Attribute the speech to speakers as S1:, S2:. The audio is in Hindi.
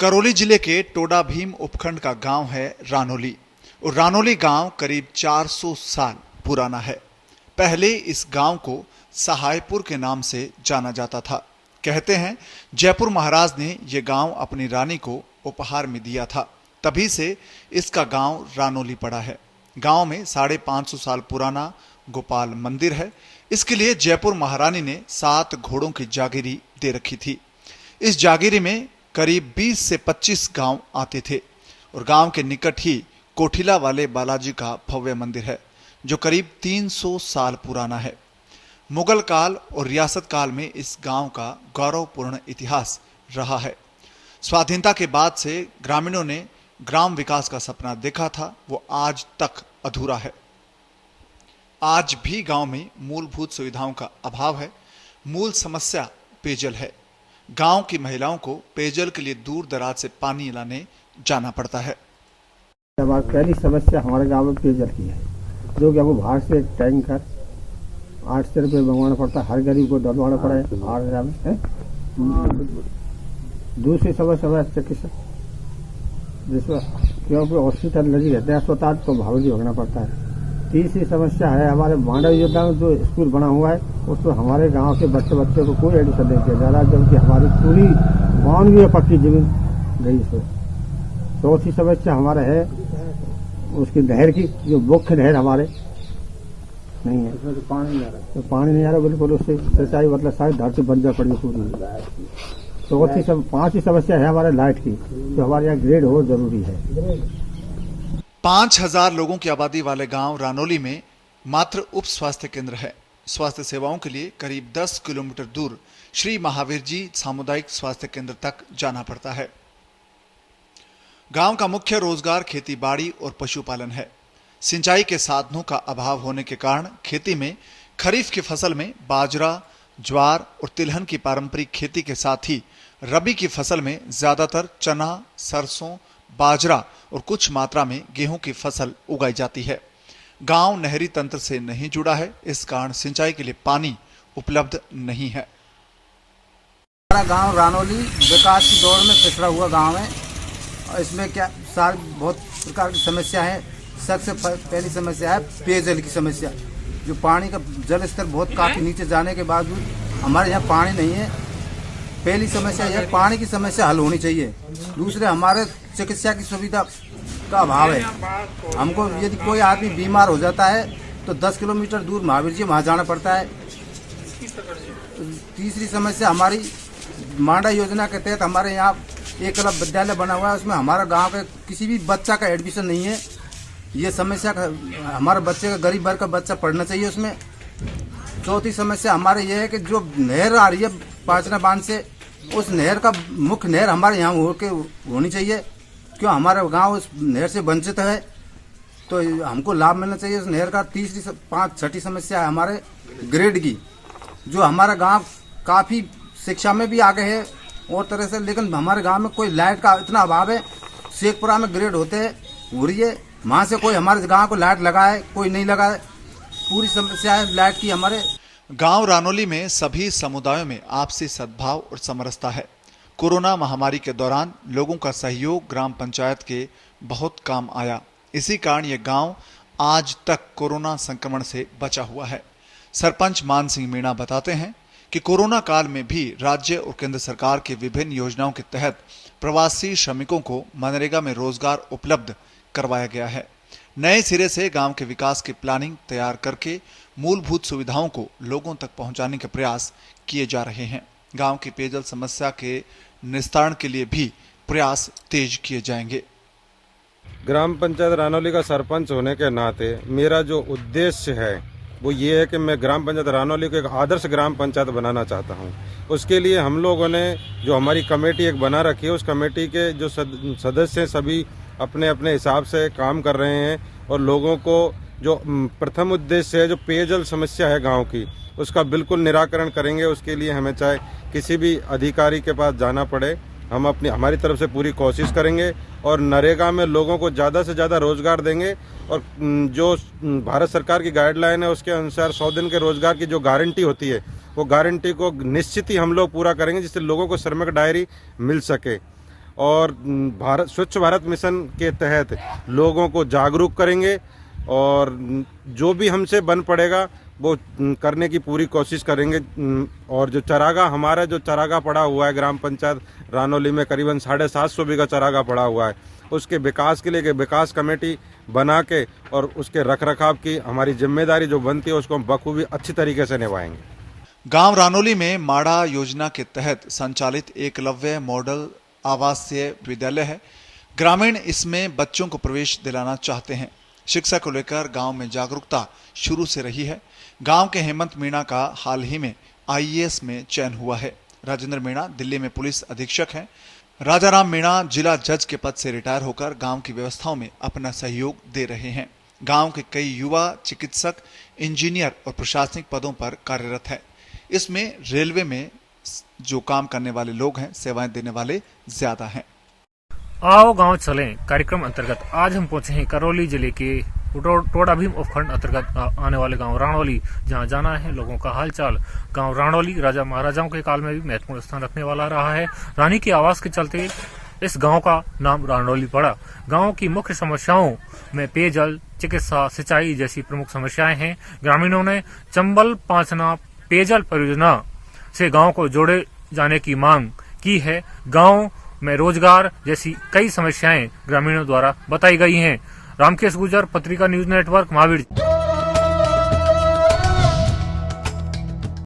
S1: करौली जिले के टोडा भीम उपखंड का गांव है रानोली और रानोली गांव करीब 400 साल पुराना है। पहले इस गांव को सहायपुर के नाम से जाना जाता था। कहते हैं जयपुर महाराज ने यह गांव अपनी रानी को उपहार में दिया था, तभी से इसका गांव रानोली पड़ा है। गांव में 550 साल पुराना गोपाल मंदिर है। इसके लिए जयपुर महारानी ने 7 घोड़ों की जागीरी दे रखी थी। इस जागीरी में करीब 20 से 25 गांव आते थे और गांव के निकट ही कोठिला वाले बालाजी का भव्य मंदिर है, जो करीब 300 साल पुराना है। मुगल काल और रियासत काल में इस गांव का गौरवपूर्ण इतिहास रहा है। स्वाधीनता के बाद से ग्रामीणों ने ग्राम विकास का सपना देखा था, वो आज तक अधूरा है। आज भी गांव में मूलभूत सुविधाओं का अभाव है। मूल समस्या पेयजल है। गांव की महिलाओं को पेयजल के लिए दूर दराज से पानी लाने जाना पड़ता है।
S2: पहली समस्या हमारे गांव में पेयजल की है, जो कि हमको बाहर से एक टैंकर 800 रुपये मंगवाना पड़ता है। हर गरीब को डलवाना पड़ा है 8,000 में। दूसरी समस्या है चिकित्सा, जिसमें क्योंकि हॉस्पिटल नजदीक रहते हैं अस्पताल, तो भावजी भगना पड़ता है। तीसरी समस्या है हमारे मांडव योजना में जो स्कूल बना हुआ है, उसमें हमारे गांव के बच्चे को कोई एडमिशन नहीं किया जा रहा, जबकि हमारी पूरी बानवे पक्की जमीन गई से। चौथी समस्या हमारा है उसकी नहर की, जो मुख्य नहर हमारे नहीं है, उसमें तो पानी नहीं आ रहा बिल्कुल। उससे सिंचाई मतलब सारी धरती बंजर पड़ी पूरी। पांचवी समस्या है हमारे लाइट की, जो हमारे यहाँ ग्रेड हो जरूरी है।
S1: 5000 लोगों की आबादी वाले गांव रानोली में मात्र उप स्वास्थ्य केंद्र है। स्वास्थ्य सेवाओं के लिए करीब 10 किलोमीटर दूर श्री महावीर जी सामुदायिक स्वास्थ्य केंद्र तक जाना पड़ता है। गांव का मुख्य रोजगार खेती बाड़ी और पशुपालन है। सिंचाई के साधनों का अभाव होने के कारण खेती में खरीफ की फसल में बाजरा, ज्वार और तिलहन की पारंपरिक खेती के साथ ही रबी की फसल में ज्यादातर चना, सरसों, बाजरा और कुछ मात्रा में गेहूं की फसल उगाई जाती है। गांव नहरी तंत्र से नहीं जुड़ा है, इस कारण सिंचाई के लिए पानी उपलब्ध नहीं है।
S3: हमारा गांव रानोली विकास की दौड़ में पिछड़ा हुआ गांव है और इसमें बहुत प्रकार की समस्या है। सबसे पहली समस्या है पेयजल की समस्या, जो पानी का जल स्तर बहुत काफी नीचे जाने के बावजूद हमारे यहाँ पानी नहीं है। पहली समस्या यह पानी की समस्या हल होनी चाहिए। दूसरे हमारे चिकित्सा की सुविधा का अभाव है। हमको यदि कोई आदमी बीमार हो जाता है तो 10 किलोमीटर दूर महावीर जी वहाँ जाना पड़ता है। तीसरी समस्या हमारी मांडा योजना के तहत हमारे यहाँ एकलव्य विद्यालय बना हुआ है, उसमें हमारा गांव के किसी भी बच्चा का एडमिशन नहीं है। ये समस्या हमारे बच्चे का गरीब वर्ग का बच्चा पढ़ना चाहिए उसमें। चौथी समस्या हमारे ये है कि जो नहर आ रही है पाचना बांध से, उस नहर का मुख्य नहर हमारे यहाँ होनी चाहिए, क्यों हमारा गांव उस नहर से वंचित है, तो हमको लाभ मिलना चाहिए उस नहर का। छठी समस्या है हमारे ग्रेड की, जो हमारा गांव काफी शिक्षा में भी आगे है और तरह से, लेकिन हमारे गांव में कोई लाइट का इतना अभाव है। शेखपुरा में ग्रेड हो रही है, वहां से कोई हमारे गांव को लाइट लगाए, कोई नहीं लगाए। पूरी समस्या है लाइट की हमारे
S1: गांव रानोली में। सभी समुदायों में आपसी सद्भाव और समरसता है। कोरोना महामारी के दौरान लोगों का सहयोग ग्राम पंचायत के बहुत काम आया। इसी कारण यह गांव आज तक कोरोना संक्रमण से बचा हुआ है। सरपंच मान सिंह मीणा बताते हैं कि कोरोना काल में भी राज्य और केंद्र सरकार की विभिन्न योजनाओं के तहत प्रवासी श्रमिकों को मनरेगा में रोजगार उपलब्ध करवाया गया है। नए सिरे से गांव के विकास की प्लानिंग तैयार करके मूलभूत सुविधाओं को लोगों तक पहुंचाने के प्रयास किए जा रहे हैं। गांव की पेयजल समस्या के निस्तारण के लिए भी प्रयास तेज किए जाएंगे।
S4: ग्राम पंचायत रानोली का सरपंच होने के नाते मेरा जो उद्देश्य है वो ये है कि मैं ग्राम पंचायत रानोली को एक आदर्श ग्राम पंचायत बनाना चाहता हूँ। उसके लिए हम लोगों ने जो हमारी कमेटी एक बना रखी है, उस कमेटी के जो सदस्य सभी अपने अपने हिसाब से काम कर रहे हैं और लोगों को जो प्रथम उद्देश्य है, जो पेयजल समस्या है गांव की, उसका बिल्कुल निराकरण करेंगे। उसके लिए हमें चाहे किसी भी अधिकारी के पास जाना पड़े, हम हमारी तरफ से पूरी कोशिश करेंगे और नरेगा में लोगों को ज़्यादा से ज़्यादा रोजगार देंगे। और जो भारत सरकार की गाइडलाइन है उसके अनुसार 100 दिन के रोजगार की जो गारंटी होती है, वो गारंटी को निश्चित ही हम लोग पूरा करेंगे, जिससे लोगों को श्रमिक डायरी मिल सके। और भारत स्वच्छ भारत मिशन के तहत लोगों को जागरूक करेंगे और जो भी हमसे बन पड़ेगा वो करने की पूरी कोशिश करेंगे। और जो चरागाह हमारा जो चरागाह पड़ा हुआ है ग्राम पंचायत रानौली में करीबन 750 बीघा चरागाह पड़ा हुआ है, उसके विकास के लिए एक विकास कमेटी बना के और उसके रखरखाव की हमारी जिम्मेदारी जो बनती है उसको हम बखूबी अच्छी तरीके से निभाएंगे।
S1: गांव रानौली में माड़ा योजना के तहत संचालित एकलव्य मॉडल आवासीय विद्यालय है। ग्रामीण इसमें बच्चों को प्रवेश दिलाना चाहते हैं। शिक्षा को लेकर गांव में जागरूकता शुरू से रही है। गांव के हेमंत मीणा का हाल ही में IAS में चयन हुआ है। राजेंद्र मीणा दिल्ली में पुलिस अधीक्षक हैं। राजाराम मीणा जिला जज के पद से रिटायर होकर गांव की व्यवस्थाओं में अपना सहयोग दे रहे हैं। गांव के कई युवा चिकित्सक, इंजीनियर और प्रशासनिक पदों पर कार्यरत है। इसमें रेलवे में जो काम करने वाले लोग हैं, सेवाएं देने वाले ज्यादा हैं।
S5: आओ गांव चलें कार्यक्रम अंतर्गत आज हम पहुंचे हैं करौली जिले के टोडा भीम उपखंड अंतर्गत आने वाले गांव रानौली, जहां जाना है लोगों का हालचाल। गांव रानौली राजा महाराजाओं के काल में भी महत्वपूर्ण स्थान रखने वाला रहा है। रानी की आवाज के चलते इस गांव का नाम रानौली पड़ा। गांव की मुख्य समस्याओं में पेयजल, चिकित्सा, सिंचाई जैसी प्रमुख समस्याएं हैं। ग्रामीणों ने चंबल पांचना पेयजल परियोजना से गांव को जोड़े जाने की मांग की है। गांव में रोजगार जैसी कई समस्याएं ग्रामीणों द्वारा बताई गई हैं। रामकेश गुर्जर, पत्रिका न्यूज नेटवर्क, महावीर।